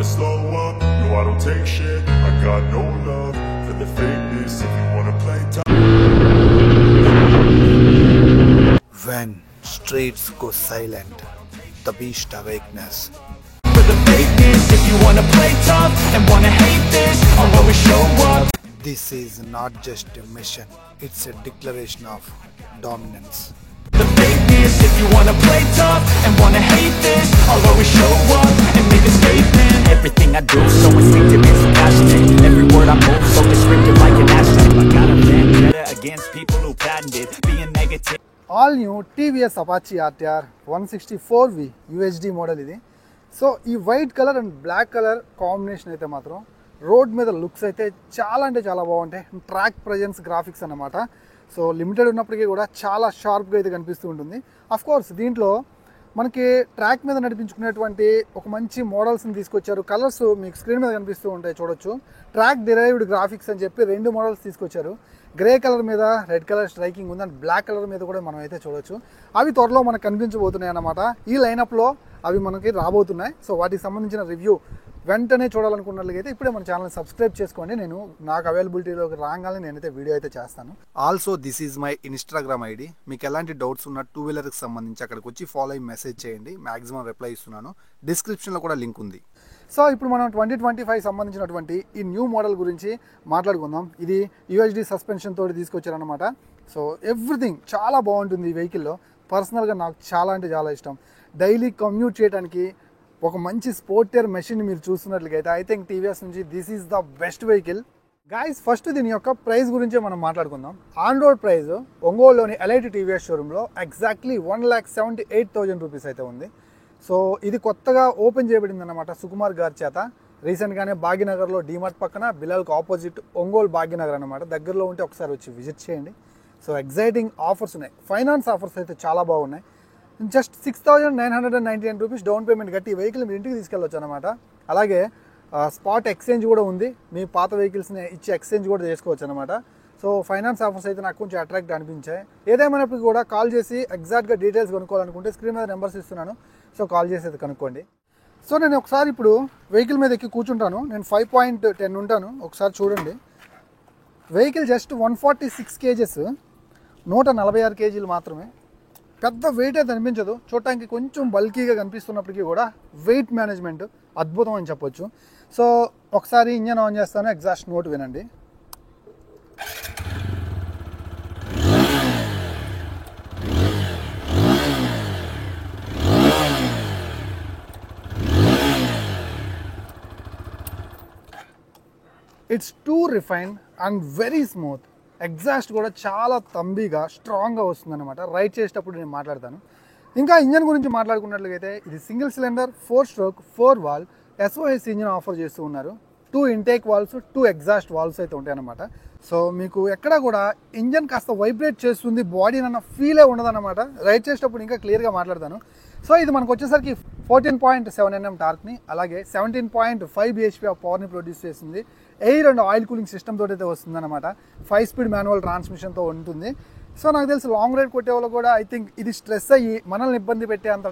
never slow up, no I don't take shit. I got no love for the fakeness. If you wanna play tough. When streets go silent, the beast awakens. For the fakeness, if you wanna play tough and wanna hate this, I'll always show up. This is not just a mission, it's a declaration of dominance. The fakeness, if you wanna play tough and wanna hate this, I'll always show up and make a statement. Everything I do so instinctive and so passionate. Every word I move so descriptive like an asset. I got a vendetta against people who patented being negative. All new TVS Apache RTR 164V UHD model ఇది. So ఈ white colour and black colour combination అయితే మాత్రం road మీద looks అయితే చాలా అంటే చాలా బాగుంటాయి. ట్రాక్ ప్రజెన్స్ గ్రాఫిక్స్ అన్నమాట. సో లిమిటెడ్ ఉన్నప్పటికీ కూడా చాలా షార్ప్గా అయితే కనిపిస్తూ ఉంటుంది. అఫ్ కోర్స్ దీంట్లో మనకి ట్రాక్ మీద నడిపించుకునేటువంటి ఒక మంచి మోడల్స్ని తీసుకొచ్చారు. కలర్స్ మీకు స్క్రీన్ మీద కనిపిస్తూ ఉంటాయి, చూడొచ్చు. ట్రాక్ డిరైవ్డ్ గ్రాఫిక్స్ అని చెప్పి 2 మోడల్స్ తీసుకొచ్చారు. గ్రే కలర్ మీద రెడ్ కలర్ స్ట్రైకింగ్ ఉంది అండ్ బ్లాక్ కలర్ మీద కూడా మనం అయితే చూడొచ్చు. అవి త్వరలో మనకు కనిపించబోతున్నాయి అన్నమాట. ఈ లైనప్లో అవి మనకి రాబోతున్నాయి. సో వాటికి సంబంధించిన రివ్యూ వెంటనే చూడాలనుకున్నట్లయితే ఇప్పుడే మన ఛానల్ సబ్స్క్రైబ్ చేసుకోండి. నేను నాకు అవైలబిలిటీలోకి రాగానే నేనైతే వీడియో అయితే చేస్తాను. Also this is my Instagram ID. మీకు ఎలాంటి డౌట్స్ ఉన్న 2 వీలర్కి సంబంధించి అక్కడికి వచ్చి ఫాలో అయ్యి మెసేజ్ చేయండి. మ్యాక్సిమం రిప్లై ఇస్తున్నాను. డిస్క్రిప్షన్లో కూడా లింక్ ఉంది. సో ఇప్పుడు మనం 2025 సంబంధించినటువంటి ఈ న్యూ మోడల్ గురించి మాట్లాడుకుందాం. ఇది UHD సస్పెన్షన్ తోటి తీసుకొచ్చారనమాట. సో ఎవ్రీథింగ్ చాలా బాగుంటుంది ఈ వెహికల్లో. పర్సనల్గా నాకు చాలా అంటే చాలా ఇష్టం. డైలీ కమ్యూట్ చేయడానికి ఒక మంచి స్పోర్టియర్ మెషిన్ మీరు చూస్తున్నట్లయితే ఐ థింక్ TVS నుంచి this is the best vehicle. Guys first దీని యొక్క ప్రైస్ గురించే మనం మాట్లాడుకుందాం. ఆన్ రోడ్ ప్రైస్ ఒంగోలులోని ఎలైట్ TVS షోరూంలో ఎగ్జాక్ట్లీ 1,78,000 రూపీస్ అయితే ఉంది. సో ఇది కొత్తగా ఓపెన్ చేయబడింది అన్నమాట సుకుమార్ గారి చేత. రీసెంట్గానే భాగ్యనగర్లో డీమార్ట్ పక్కన బిలాల్కి ఆపోజిట్ ఒంగోలు భాగ్యనగర్ అనమాట. దగ్గరలో ఉంటే ఒకసారి వచ్చి విజిట్ చేయండి. సో ఎగ్జైటింగ్ ఆఫర్స్ ఉన్నాయి. ఫైనాన్స్ ఆఫర్స్ అయితే చాలా బాగున్నాయి. జస్ట్ 6,999 రూపీస్ డౌన్ పేమెంట్ కట్టి ఈ వెహికల్ మీరు ఇంటికి తీసుకెళ్ళొచ్చు అనమాట. అలాగే స్పాట్ ఎక్స్చేంజ్ కూడా ఉంది. మీ పాత వెహికల్స్ని ఇచ్చి ఎక్స్చేంజ్ కూడా చేసుకోవచ్చు అనమాట. సో ఫైనాన్స్ ఆఫర్స్ అయితే నాకు కొంచెం అట్రాక్ట్ అనిపించాయి. ఏదేమైనప్పటికీ కూడా కాల్ చేసి ఎగ్జాక్ట్గా డీటెయిల్స్ కనుక్కోవాలనుకుంటే స్క్రీన్ మీద నెంబర్స్ ఇస్తున్నాను. సో కాల్ చేసి అయితే కనుక్కోండి. సో నేను ఒకసారి ఇప్పుడు వెహికల్ మీద ఎక్కి కూర్చుంటాను. నేను 5.10 ఉంటాను. ఒకసారి చూడండి. వెహికల్ జస్ట్ 146 kgs, 146 kgలు మాత్రమే. పెద్ద వెయిట్ అయితే అనిపించదు. చూడటానికి కొంచెం బల్కీగా కనిపిస్తున్నప్పటికీ కూడా వెయిట్ మేనేజ్మెంట్ అద్భుతం అని చెప్పొచ్చు. సో ఒకసారి ఇంజన్ ఆన్ చేస్తాను. ఎగ్జాస్ట్ నోట్ వినండి. It's two refined and very smooth. Exhaust కూడా చాలా తంబిగా స్ట్రాంగ్గా వస్తుందన్నమాట. రైడ్ చేసేటప్పుడు నేను మాట్లాడతాను. ఇంకా ఇంజన్ గురించి మాట్లాడుకున్నట్లయితే ఇది single cylinder 4 stroke 4 valve SOS engine offer చేస్తూ ఉన్నారు. 2 ఇంటేక్ వాల్వ్స్ 2 ఎగ్జాస్ట్ వాల్వ్స్ అయితే ఉంటాయన్నమాట. సో మీకు ఎక్కడ కూడా ఇంజన్ కాస్త వైబ్రేట్ చేస్తుంది బాడీ అన్న ఫీలే ఉండదన్నమాట. రైడ్ చేసేటప్పుడు ఇంకా క్లియర్గా మాట్లాడతాను. సో ఇది మనకు వచ్చేసరికి 14.7 Nm టార్క్ని అలాగే 17.5 bhp ఆఫ్ పవర్ని ప్రొడ్యూస్ చేస్తుంది. Air and oil cooling system తోటి అయితే వస్తుందన్నమాట. 5 స్పీడ్ మాన్యువల్ ట్రాన్స్మిషన్తో ఉంటుంది. సో నాకు తెలిసి లాంగ్ రైడ్ కొట్టే వాళ్ళు కూడా ఐ థింక్ ఇది స్ట్రెస్ అయ్యి మనల్ని ఇబ్బంది పెట్టే అంత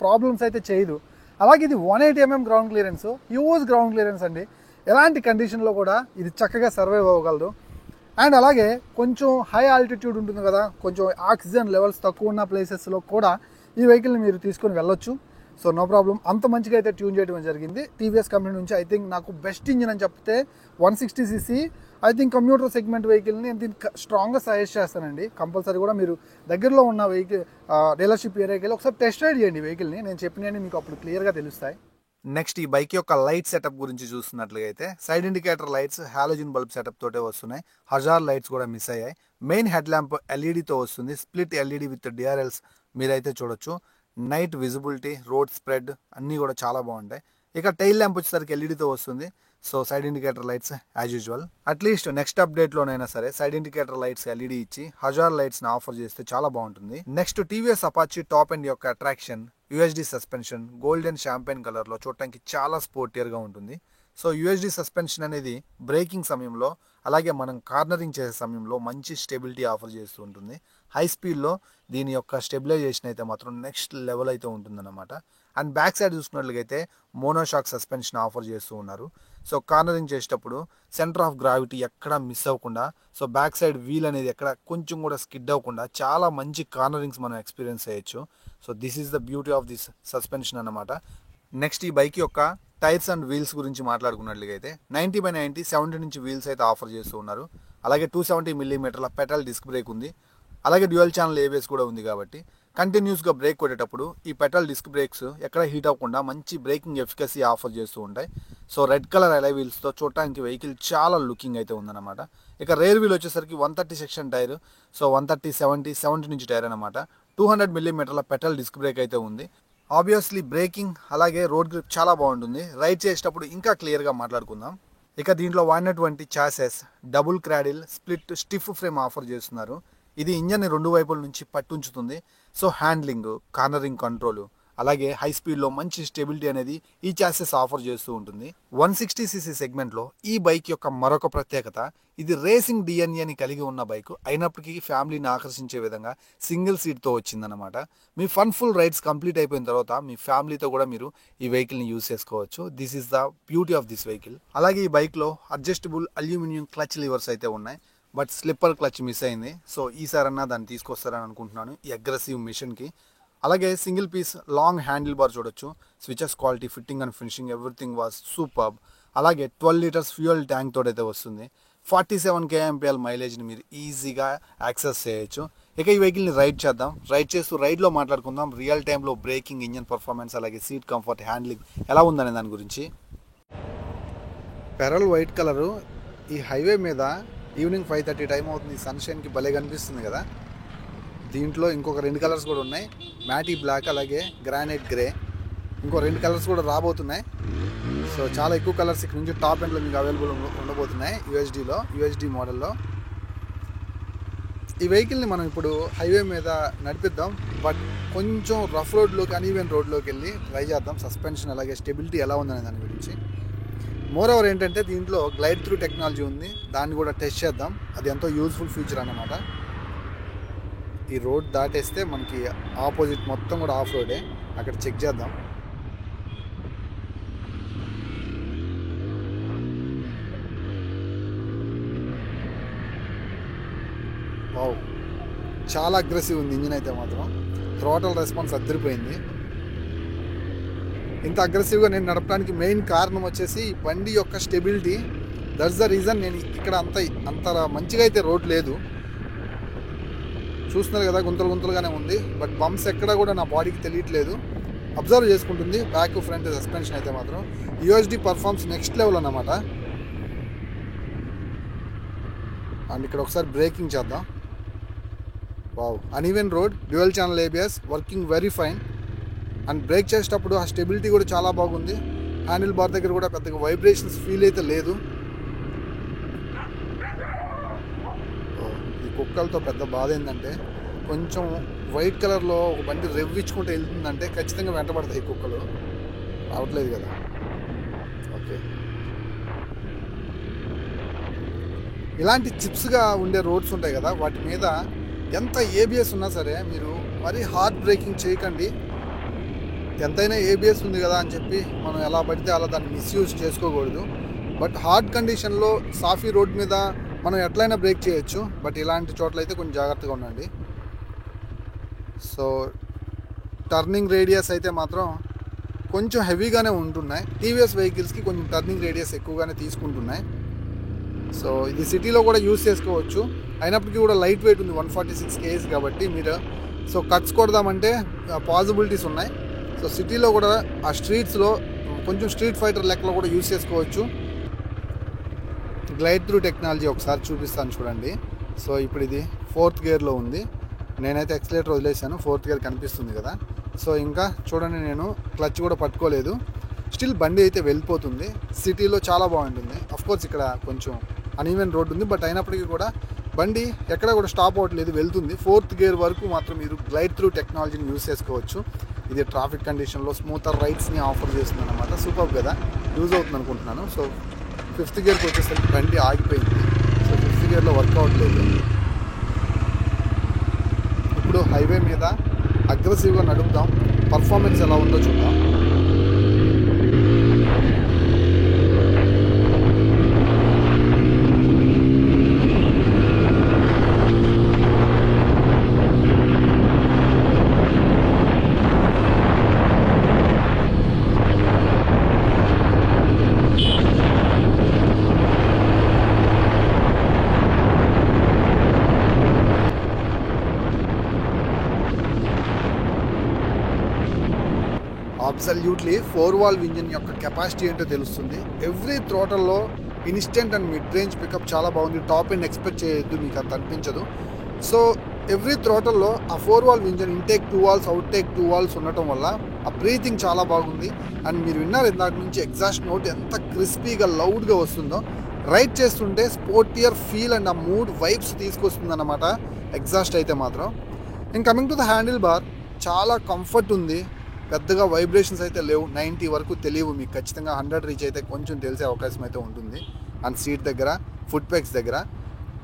ప్రాబ్లమ్స్ అయితే చేయదు. అలాగే ఇది 180 mm ground clearance, huge ground clearance అండి. ఎలాంటి కండిషన్లో కూడా ఇది చక్కగా సర్వైవ్ అవ్వగలదు. అండ్ అలాగే కొంచెం హై ఆల్టిట్యూడ్ ఉంటుంది కదా, కొంచెం ఆక్సిజన్ లెవెల్స్ తక్కువ ఉన్న ప్లేసెస్లో కూడా ఈ వెహికల్ని మీరు తీసుకొని వెళ్ళొచ్చు. So no problem. అంత మంచిగా అయితే ట్యూన్ చేయడం జరిగింది TVS కంపెనీ నుంచి. ఐ థింక్ నాకు బెస్ట్ ఇంజిన్ అని చెప్తే 160cc I think commuter segment వెహికల్ని నేను దీనికి స్ట్రాంగ్గా సజెస్ట్ చేస్తానండి. కంపల్సరీ కూడా మీరు దగ్గరలో ఉన్న వెహికల్ డీలర్షిప్ ఏరియాకి వెళ్ళి ఒకసారి టెస్ట్ రైడ్ చేయండి వెహికల్ని. నేను చెప్పినవి మీకు అప్పుడు క్లియర్గా తెలుస్తాయి. నెక్స్ట్ ఈ బైక్ యొక్క లైట్ సెటప్ గురించి చూస్తున్నట్లయితే side indicator lights halogen bulb setup తోటే వస్తున్నాయి. హజార్ లైట్స్ కూడా మిస్ అయ్యాయి. మెయిన్ హెడ్ ల్యాంప్ LEDతో వస్తుంది. స్ప్లిట్ LED విత్ DRLs మీరైతే చూడొచ్చు. నైట్ విజిబిలిటీ, రోడ్ స్ప్రెడ్ అన్నీ కూడా చాలా బాగుంటాయి. ఇక టైల్ ల్యాంప్ వచ్చేసరికి LEDతో వస్తుంది. So side indicator lights as usual. At least next అప్డేట్లోనైనా సరే సైడ్ ఇండికేటర్ లైట్స్ LED ఇచ్చి హజార్ లైట్స్ని ఆఫర్ చేస్తే చాలా బాగుంటుంది. Next TVS Apache top end యొక్క attraction UHD suspension. Golden champagne కలర్లో చూడటానికి చాలా స్పోర్టియర్గా ఉంటుంది. సో UHD సస్పెన్షన్ అనేది బ్రేకింగ్ సమయంలో అలాగే మనం కార్నరింగ్ చేసే సమయంలో మంచి స్టెబిలిటీ ఆఫర్ చేస్తూ ఉంటుంది. హై స్పీడ్లో దీని యొక్క స్టెబిలైజేషన్ అయితే మాత్రం నెక్స్ట్ లెవెల్ అయితే ఉంటుందన్నమాట. అండ్ బ్యాక్ సైడ్ చూసుకున్నట్లయితే మోనోషాక్ సస్పెన్షన్ ఆఫర్ చేస్తూ ఉన్నారు. సో కార్నరింగ్ చేసేటప్పుడు సెంటర్ ఆఫ్ గ్రావిటీ ఎక్కడ మిస్ అవ్వకుండా, సో బ్యాక్ సైడ్ వీల్ అనేది ఎక్కడ కొంచెం కూడా స్కిడ్ అవ్వకుండా చాలా మంచి కార్నరింగ్స్ మనం ఎక్స్పీరియన్స్ చేయొచ్చు. So this is the beauty of this suspension అన్నమాట. నెక్స్ట్ ఈ బైక్ యొక్క టైర్స్ అండ్ వీల్స్ గురించి మాట్లాడుకున్నట్లయితే 90/90 70 నుంచి వీల్స్ అయితే ఆఫర్ చేస్తూ ఉన్నారు. అలాగే 270 మిల్లీమీటర్ల పెటల్ డిస్క్ బ్రేక్ ఉంది. అలాగే డ్యూయల్ ఛానల్ ఏబిఎస్ కూడా ఉంది కాబట్టి కంటిన్యూస్గా బ్రేక్ కొట్టేటప్పుడు ఈ పెటల్ డిస్క్ బ్రేక్స్ ఎక్కడ హీట్ అవ్వకుండా మంచి బ్రేకింగ్ ఎఫికసీ ఆఫర్ చేస్తూ ఉంటాయి. సో రెడ్ కలర్ అలై వీల్స్తో చూడటానికి వెహికల్ చాలా లుకింగ్ అయితే ఉందన్నమాట. ఇక రేర్ వీల్ వచ్చేసరికి 130 సెక్షన్ టైర్. సో 130 70 నుంచి టైర్ అనమాట. 200 మిల్లీమీటర్ల పెటల్ డిస్క్ బ్రేక్ అయితే ఉంది. ఆబ్వియస్లీ బ్రేకింగ్ అలాగే రోడ్ గ్రిప్ చాలా బాగుంటుంది. రైడ్ చేసేటప్పుడు ఇంకా క్లియర్గా మాట్లాడుకుందాం. ఇక దీంట్లో వాడినటువంటి chassis double cradle split stiff frame offer చేస్తున్నారు. ఇది ఇంజన్ని 2 వైపుల నుంచి పట్టుంచుతుంది. సో హ్యాండ్లింగ్, కార్నరింగ్ కంట్రోల్ అలాగే హై స్పీడ్లో మంచి స్టెబిలిటీ అనేది ఈ చాసెస్ ఆఫర్ చేస్తూ ఉంటుంది. 160cc సెగ్మెంట్లో ఈ బైక్ యొక్క మరొక ప్రత్యేకత, ఇది రేసింగ్ డిఎన్ఏని కలిగి ఉన్న బైక్ అయినప్పటికీ ఫ్యామిలీని ఆకర్షించే విధంగా సింగిల్ సీట్తో వచ్చిందనమాట. మీ ఫుల్ రైడ్స్ కంప్లీట్ అయిపోయిన తర్వాత మీ ఫ్యామిలీతో కూడా మీరు ఈ వెహికల్ని యూజ్ చేసుకోవచ్చు. This is the beauty of this vehicle. అలాగే ఈ బైక్లో అడ్జస్టబుల్ అల్యూమినియం క్లచ్ లివర్స్ అయితే ఉన్నాయి. బట్ స్లిప్పర్ క్లచ్ మిస్ అయింది. సో ఈసారన్నా దాన్ని తీసుకొస్తారని అనుకుంటున్నాను ఈ అగ్రెసివ్ మిషన్కి. అలాగే single piece long handle bar చూడొచ్చు. Switches quality, fitting and finishing everything was superb. అలాగే 12 లీటర్స్ ఫ్యూయల్ ట్యాంక్ తోడైతే వస్తుంది. 47 kmpl మైలేజ్ని మీరు ఈజీగా యాక్సెస్ చేయొచ్చు. ఇక ఈ వెహికల్ని రైడ్ చేద్దాం. రైడ్ చేస్తూ రైడ్లో మాట్లాడుకుందాం రియల్ టైంలో బ్రేకింగ్, ఇంజన్ పర్ఫార్మెన్స్ అలాగే సీట్ కంఫర్ట్, హ్యాండ్లింగ్ ఎలా ఉందనే దాని గురించి. పెరల్ వైట్ కలరు ఈ హైవే మీద ఈవినింగ్ 5:30 టైం అవుతుంది. సన్షైన్కి భలే కనిపిస్తుంది కదా. దీంట్లో ఇంకొక 2 కలర్స్ కూడా ఉన్నాయి, మ్యాటీ బ్లాక్ అలాగే గ్రానైట్ గ్రే. ఇంకో 2 కలర్స్ కూడా రాబోతున్నాయి. సో చాలా ఎక్కువ కలర్స్ ఇక్కడ నుంచి టాప్ ఎండ్లో మీకు అవైలబుల్ ఉండబోతున్నాయి యూఎస్డి మోడల్లో. ఈ వెహికల్ని మనం ఇప్పుడు హైవే మీద నడిపిద్దాం. బట్ కొంచెం రఫ్ రోడ్లోకి, అన్ఈవెన్ రోడ్లోకి వెళ్ళి ట్రై చేద్దాం. సస్పెన్షన్ అలాగే స్టెబిలిటీ ఎలా ఉందనే దాని గురించి. మోర్ ఓవర్ ఏంటంటే దీంట్లో గ్లైడ్ త్రూ టెక్నాలజీ ఉంది, దాన్ని కూడా టెస్ట్ చేద్దాం. అది ఎంతో యూజ్ఫుల్ ఫీచర్ అన్నమాట. ఈ రోడ్ దాటేస్తే మనకి ఆపోజిట్ మొత్తం కూడా ఆఫ్ రోడే, అక్కడ చెక్ చేద్దాం. వావ్, చాలా అగ్రెసివ్ ఉంది ఇంజిన్ అయితే మాత్రం. థ్రోటల్ రెస్పాన్స్ అదిరిపోయింది. ఇంత అగ్రెసివ్గా నేను నడపడానికి మెయిన్ కారణం వచ్చేసి బండి యొక్క స్టెబిలిటీ. That's the reason. నేను ఇక్కడ అంత మంచిగా అయితే రోడ్ లేదు, చూస్తున్నారు కదా, గుంతలుగానే ఉంది. బట్ బంప్స్ ఎక్కడ కూడా నా బాడీకి తెలియట్లేదు, అబ్జర్వ్ చేసుకుంటుంది. బ్యాక్ ఫ్రంట్ సస్పెన్షన్ అయితే మాత్రం యూఎస్డి పర్ఫార్మెన్స్ నెక్స్ట్ లెవెల్ అన్నమాట. అండ్ ఇక్కడ ఒకసారి బ్రేకింగ్ చేద్దాం. Wow, uneven road, dual channel ABS working very fine. And break చేసేటప్పుడు ఆ స్టెబిలిటీ కూడా చాలా బాగుంది. హ్యాండిల్ బార్ దగ్గర కూడా పెద్దగా వైబ్రేషన్స్ ఫీల్ అయితే లేదు. ఈ కుక్కలతో పెద్ద బాధ ఏంటంటే కొంచెం వైట్ కలర్లో ఒక బండి రెవ్వించుకుంటూ వెళ్తుందంటే ఖచ్చితంగా వెంటబడతాయి ఈ కుక్కలు. రావట్లేదు కదా. ఓకే, ఇలాంటి చిప్స్గా ఉండే రోడ్స్ ఉంటాయి కదా, వాటి మీద ఎంత ఏబిఎస్ ఉన్నా సరే మీరు మరీ హార్డ్ బ్రేకింగ్ చేయకండి. ఎంతైనా ఏబిఎస్ ఉంది కదా అని చెప్పి మనం ఎలా పడితే అలా దాన్ని మిస్యూజ్ చేసుకోకూడదు. బట్ హార్డ్ కండిషన్లో సాఫీ రోడ్ మీద మనం ఎట్లయినా బ్రేక్ చేయొచ్చు. బట్ ఇలాంటి చోట్ల అయితే కొంచెం జాగ్రత్తగా ఉండండి. సో టర్నింగ్ రేడియస్ అయితే మాత్రం కొంచెం హెవీగానే ఉంటున్నాయి. టీవీఎస్ వెహికల్స్కి కొంచెం టర్నింగ్ రేడియస్ ఎక్కువగానే తీసుకుంటున్నాయి. సో ఇది సిటీలో కూడా యూజ్ చేసుకోవచ్చు. అయినప్పటికీ కూడా లైట్ వెయిట్ ఉంది, 146 kg కాబట్టి మీరు సో కట్స్ కొడదామంటే పాసిబిలిటీస్ ఉన్నాయి. సో సిటీలో కూడా ఆ స్ట్రీట్స్లో కొంచెం స్ట్రీట్ ఫైటర్ లెక్కలో కూడా యూజ్ చేసుకోవచ్చు. గ్లైడ్ త్రూ టెక్నాలజీ ఒకసారి చూపిస్తాను చూడండి. సో ఇప్పుడు ఇది 4th గేర్లో ఉంది. నేనైతే ఎక్సలేటర్ వదిలేసాను, 4th గేర్ కనిపిస్తుంది కదా. సో ఇంకా చూడండి, నేను క్లచ్ కూడా పట్టుకోలేదు, స్టిల్ బండి అయితే వెళ్ళిపోతుంది. సిటీలో చాలా బాగుంటుంది. అఫ్కోర్స్ ఇక్కడ కొంచెం అన్ఈవెన్ రోడ్ ఉంది, బట్ అయినప్పటికీ కూడా బండి ఎక్కడ కూడా స్టాప్ అవ్వట్లేదు, వెళ్తుంది. 4th గేర్ వరకు మాత్రం మీరు గ్లైడ్ త్రూ టెక్నాలజీని యూజ్ చేసుకోవచ్చు. ఇది ట్రాఫిక్ కండిషన్లో స్మూతర్ రైడ్స్ని ఆఫర్ చేస్తుంది అనమాట. సూపర్ కదా, యూజ్ అవుతుంది అనుకుంటున్నాను. సో 5th గేర్కి వచ్చేసరికి బండి ఆగిపోయింది. సో 5th గేర్లో వర్క్ అవ్వట్లేదు. ఇప్పుడు హైవే మీద అగ్రెసివ్గా నడుపుదాం, పర్ఫార్మెన్స్ ఎలా ఉందో చూద్దాం. అబ్సల్యూట్లీ 4-valve ఇంజిన్ యొక్క కెపాసిటీ ఏంటో తెలుస్తుంది. ఎవ్రీ థ్రోటల్లో instant and mid range pickup చాలా బాగుంది. టాప్ ఎండ్ ఎక్స్పెక్ట్ చేయొద్దు, మీకు అంత అనిపించదు. సో ఎవ్రీ థ్రోటల్లో ఆ 4-valve engine intake 2 valves, out take 2 valves ఉండటం వల్ల ఆ బ్రీతింగ్ చాలా బాగుంది. అండ్ మీరు విన్నారు ఇందాక నుంచి ఎగ్జాస్ట్ నోట్ ఎంత క్రిస్పీగా లౌడ్గా వస్తుందో. రైడ్ చేస్తుంటే స్పోర్టియర్ ఫీల్ అండ్ ఆ మూడ్ వైబ్స్ తీసుకొస్తుంది అన్నమాట ఎగ్జాస్ట్ అయితే మాత్రం. And coming to the handle bar, చాలా కంఫర్ట్ ఉంది. పెద్దగా వైబ్రేషన్స్ అయితే లేవు. 90 వరకు తెలియవు మీకు. ఖచ్చితంగా 100 రీచ్ అయితే కొంచెం తెలిసే అవకాశం అయితే ఉంటుంది. అండ్ సీట్ దగ్గర, ఫుట్ పెగ్స్ దగ్గర.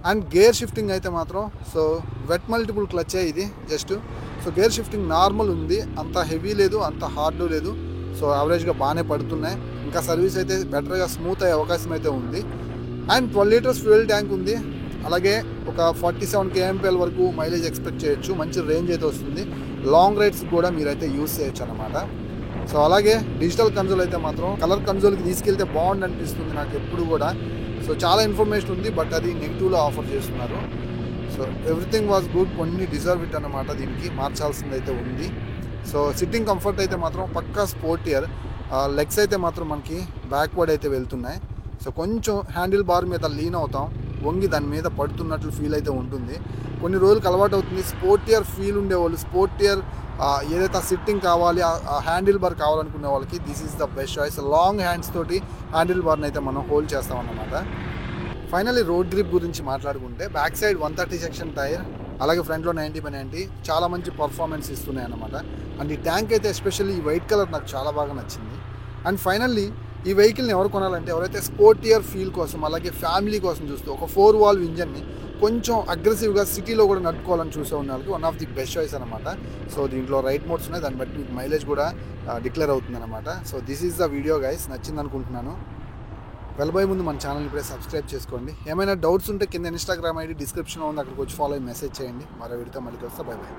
అండ్ గేర్ షిఫ్టింగ్ అయితే మాత్రం సో వెట్ మల్టిపుల్ క్లచ్చే ఇది just. So gear shifting normal ఉంది, అంత హెవీ లేదు, అంత హార్డ్ లేదు. సో యావరేజ్గా బాగానే పడుతున్నాయి. ఇంకా సర్వీస్ అయితే బెటర్గా స్మూత్ అయ్యే అవకాశం అయితే ఉంది. అండ్ 12 లీటర్స్ ఫ్యూయల్ ట్యాంక్ ఉంది. అలాగే ఒక 47 kmpl వరకు మైలేజ్ ఎక్స్పెక్ట్ చేయొచ్చు. మంచి రేంజ్ అయితే వస్తుంది. లాంగ్ రైడ్స్ కూడా మీరైతే యూస్ చేయొచ్చు అనమాట. సో అలాగే డిజిటల్ కన్సోల్ అయితే మాత్రం కలర్ కన్సోల్కి తీసుకెళ్తే బాగుంది అనిపిస్తుంది నాకు ఎప్పుడు కూడా. సో చాలా ఇన్ఫర్మేషన్ ఉంది, బట్ అది నెగిటివ్లో ఆఫర్ చేస్తున్నారు. సో ఎవ్రీథింగ్ వాజ్ గుడ్, కొన్ని డిజర్వ్ ఇట్ అన్నమాట. దీనికి మార్చాల్సింది అయితే ఉంది. సో సిట్టింగ్ కంఫర్ట్ అయితే మాత్రం పక్కా స్పోర్టియర్. లెగ్స్ అయితే మాత్రం మనకి బ్యాక్వర్డ్ అయితే వెళ్తున్నాయి. సో కొంచెం హ్యాండిల్ బార్ మీద లీన్ అవుతాం, వంగి దాని మీద పడుతున్నట్లు ఫీల్ అయితే ఉంటుంది. కొన్ని రోజులకు అలవాటు అవుతుంది. స్పోర్టియర్ ఫీల్ ఉండేవాళ్ళు, స్పోర్టియర్ ఏదైతే సిట్టింగ్ కావాలి, ఆ హ్యాండిల్ బార్ కావాలనుకునే వాళ్ళకి this is the best choice. Long hands తోటి హ్యాండిల్ బార్ని అయితే మనం హోల్డ్ చేస్తామన్నమాట. ఫైనల్లీ రోడ్ గ్రిప్ గురించి మాట్లాడుకుంటే బ్యాక్ సైడ్ 130 సెక్షన్ టైర్, అలాగే ఫ్రంట్లో 90/90 చాలా మంచి పర్ఫార్మెన్స్ ఇస్తున్నాయి అన్నమాట. అండ్ ఈ ట్యాంక్ అయితే ఎస్పెషల్లీ ఈ వైట్ కలర్ నాకు చాలా బాగా నచ్చింది. అండ్ ఫైనల్లీ ఈ వెహికల్ని ఎవరు కొనాలంటే ఎవరైతే స్పోర్టియర్ ఫీల్ కోసం, అలాగే ఫ్యామిలీ కోసం చూస్తూ ఒక 4-valve ఇంజన్ని కొంచెం అగ్రెసివ్గా సిటీలో కూడా నడుపుకోవాలని చూసే ఉన్న వాళ్ళకి one of the best choice అనమాట. సో దీంట్లో రైడ్ మోడ్స్ ఉన్నాయి, దాన్ని బట్టి మీకు మైలేజ్ కూడా డిక్లేర్ అవుతుంది అనమాట. So this is the video guys, నచ్చింది అనుకుంటున్నాను. వెళ్ళబోయే ముందు మన ఛానల్ ఇప్పుడే సబ్స్క్రైబ్ చేసుకోండి. ఏమైనా డౌట్స్ ఉంటే కింద ఇన్స్టాగ్రామ్ ఐడి డిస్క్రిప్షన్లో ఉంది, అక్కడికి వచ్చి ఫాలో అయ్యి మెసేజ్ చేయండి. మరో వీడితో మళ్ళీ వస్తా. By by.